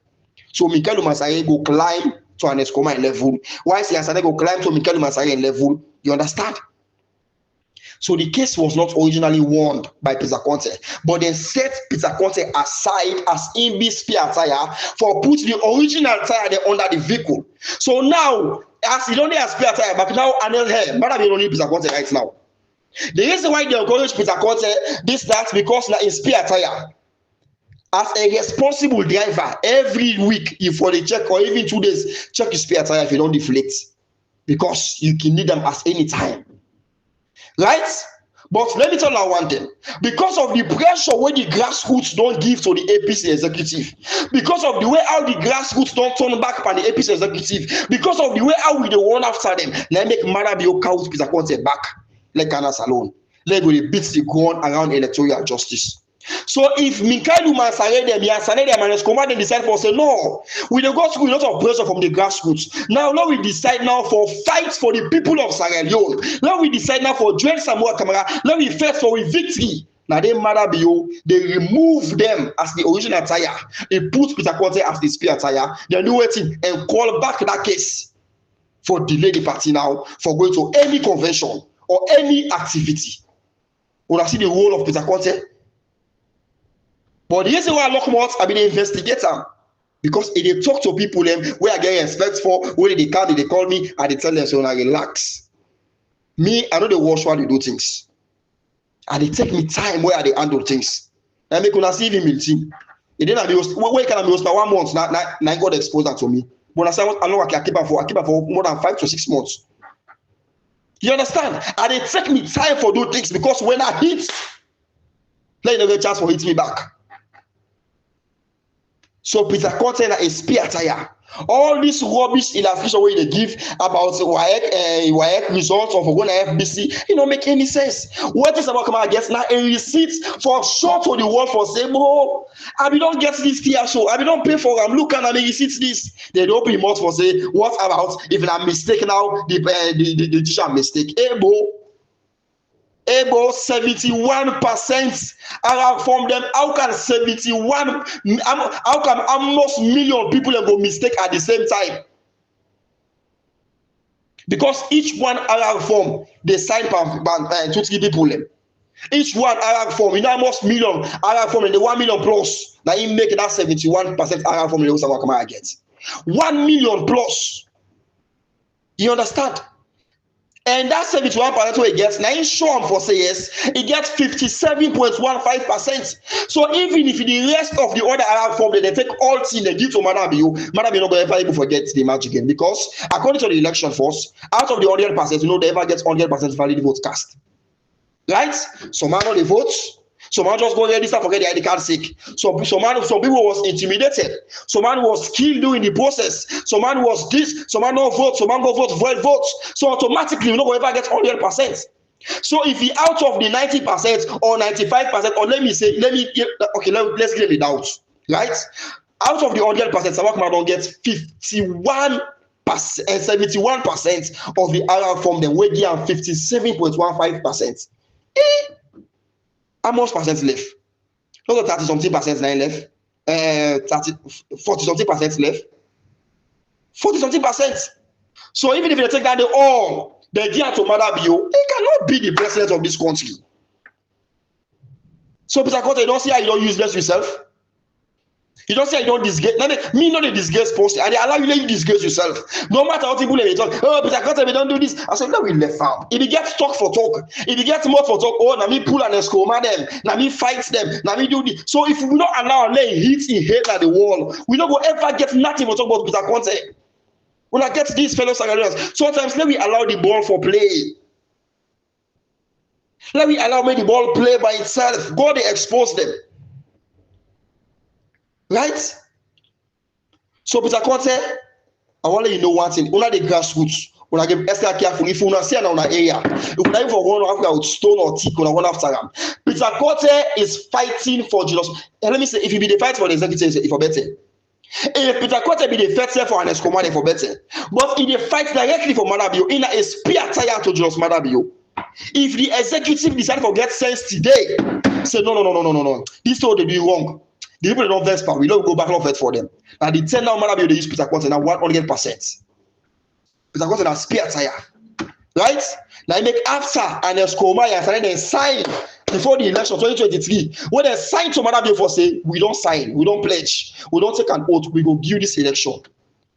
So Mikel Masaye go climb to Anes Koroma in level. Why is Yansane go climb to Mikel Masaye in level? You understand? So the case was not originally won by Peter Conte, but then set Peter Conte aside as in be spare tire for put the original tire there under the vehicle. So now, as he don't need a spare tire, but now Anel here, Maada Bio don't need Peter Conte right now. The reason why they encourage Peter Conte this that because now in spare tire. as a responsible driver, every week, if for the check or even 2 days, check your spare tire if you don't deflate, because you can need them at any time, right? But let me tell you one thing, because of the pressure where the grassroots don't give to the APC executive, because of the way how the grassroots don't turn back on the APC executive, because of the way how we don't run after them, let make Marabio count Peter Conte back like Mrsta Salone. Let go beat the ground around electoral justice. So if Mikhail Mansare them, and Escobar, they decide for say no, we don't go through a lot of pressure from the grassroots. Now we decide now for fight for the people of Sierra Leone. Now we decide now for Joel Samuel Camara. Now we fight for a victory. Now they Marabio, they remove them as the original tire. They put Peter Conte as the spare tire. They do it and call back that case for delay the party now for going to any convention or any activity. When I see the role of Peter Conte. But the reason why I lock mouth, I've been an investigator, because if they talk to people them where I get respect for, where they come, they call me, and they tell them so I relax. Me, I know they watch while they do things, and they take me time where they handle things. I make una see even meeting. It didn't have where can I be for 1 month? Now God exposed that to me. But I say I know I keep her for more than 5 to 6 months. You understand? And they take me time for do things, because when I hit, let you get chance for hit me back. So Peter Conte is spare tire. All this rubbish illustration where they give about WAEC results of one FBC, it don't make any sense. What is about come against now a receipt for short to the world for say, bro, I don't get this here show. I don't pay for them. Look and I receipts this. They don't pay much for say, what about if I'm mistaken now, the teacher mistake. Hey, bro. Able 71% are from them. How can 71? How can almost million people go mistake at the same time? Because each one are form they sign to 3 people. Each one are form, almost million are form, and the 1 million plus. Now you make that 71% are form. The get 1 million plus. You understand? And that 71% where it gets, now it's shown for say yes, it gets 57.15%. So even if the rest of the other Arab form, they take all things they give to Manabio not going to ever able forget the match again. Because according to the election force, out of the 100%, they ever get 100% valid vote cast. Right? So man, the votes. So man just go register, forget the ID card sick. So some people was intimidated. Some man was killed during the process. Some man was this. Some man no vote. Some man go vote, void votes. So automatically you not going to ever get 100%. So if he out of the 90% or 95%, or let's give it out. Right? Out of the 100%, some man don't get 51%. And 71% of the Arab form, then we give 57.15%. How much percent left? Not 30 something percent left. 40 something percent left. 40 something percent. So even if they take that all, they give to Marabio, he cannot be the president of this country. So Peter Conte, you don't see how you don't useless yourself. You don't say you don't disgrace. Me not a disgrace post. And they allow you to disgrace yourself. No matter what people they talk. Oh, Peter Conte, we don't do this. I said, no, we left out. If you get talk for talk, if you get more for talk, oh, now me pull and escoma them, now me fight them, now me do this. So if we don't allow them hit in head at the wall, we don't go ever get nothing for talk about Peter Conte. When I get these fellow Sierraleoneans, sometimes let me allow the ball for play. Let me allow the ball play by itself. Go they expose them. Right? So Peter Conte, I want to let you know one thing. Una the grassroots. Una get extra careful. If you not see in our area, if you not even run after with stone or tick, una run after them. Peter Conte is fighting for justice. And let me say, if you be the fight for the executive, if for better. If Peter Conte be the fight for an escomand, for better. But if they fight directly for Marabio, in a spear tire to Julius Marabio. If the executive decide to get sense today, say no. This thing they do wrong. The people don't vex, we don't go back and fight for them. Now the 10 now Marabio they use Peter Conte now 100%. Peter Conte now spare tire. Right? Now make after and Escoma and then sign before the election 2023. When they sign to Marabio for say, we don't sign, we don't pledge, we don't take an oath, we go give this election.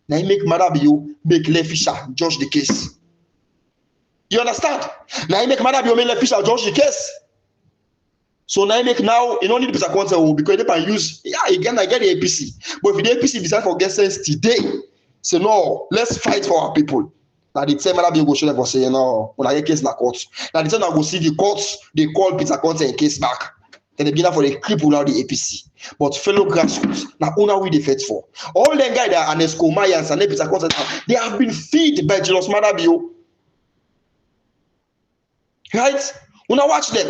Now he make Marabio make Le Fisher judge the case. You understand? Now he make Marabio make Le Fisher judge the case. So now make now you don't need Peter Conte because they can use again I get the APC. But if the APC decide for get sense today, say no, let's fight for our people. Now the time that go show them for saying no, when I get case in the court. Now the time I go see the courts, they call Peter Conte in case back. Then they begin for the cripple now the APC. But fellow grassroots, now who we the fight for. All them guys that are Anesco Mayans and Peter Conte, they have been feed by Julius Madabio. Right? When I watch them.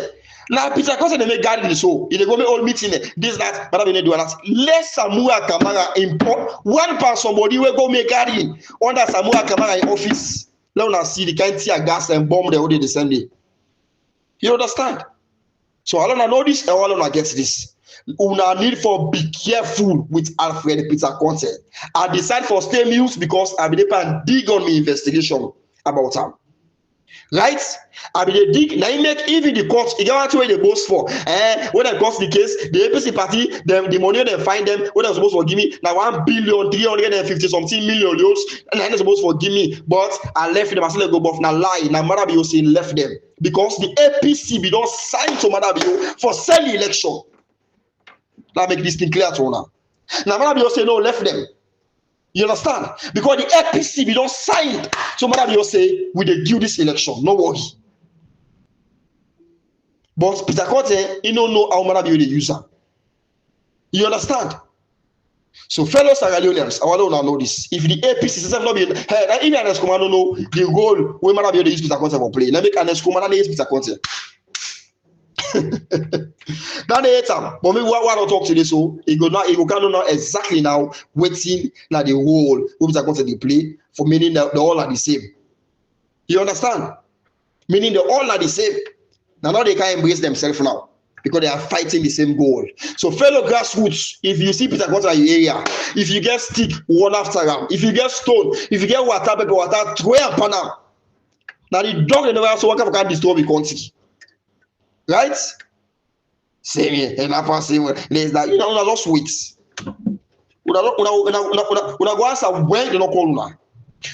Now Peter Conte they make garden so they go make all meeting this that Madabio they do that. Let Samuel Kamara import one person somebody will go make garden under Samuel Kamara in office. Let us see the kind of tear gas and bomb they already send it. You understand? So I don't know this and I don't get this. Una need for be careful with Alfred Peter Conte. I decide for stay mute because I been able dig on my investigation about him. Right? I mean, they dig. Now you make even the court. You get what they boast for. When they cost the case, the APC party, the money they find them. What they're supposed to give me now 1,350 something million euros, and they're supposed to give me. But I left them. I still go buff. Now lie. Now Madabio saying left them because the APC be don't sign to Madabio for sell the election. Now make this thing clear to now. Now Madabio say no, left them. You understand? Because the APC we don't sign. So Madabio say we dey give this election. No worry. But Peter Conte, he don't know how Madabio dey use am. You understand? So fellow Sierra Leoneans, I want to know this. If the APC system not be hey, even an Escomano know the goal where Madabio dey use Peter Conte for play. Let me an Escomano use Peter Conte. Now they hate him. But me what I talk to this so he go know exactly now waiting now the role who are going to play for meaning the all are the same. You understand? Meaning the all are the same. Now they can embrace themselves now because they are fighting the same goal. So fellow grassroots, if you see Peter Conte in your area, if you get stick one after him, if you get stone, if you get water, paper water, throw it upon him. Now the dog in the house so what can destroy the country. Right? Same here, and I pass him. There's that, una just wait. Una go answer when they don't call una.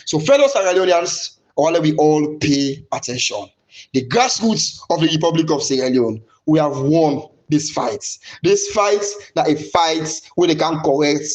So, fellow Sierra Leoneans, we all pay attention. The grassroots of the Republic of Sierra Leone, we have won this fight. This fight that a fight where they can correct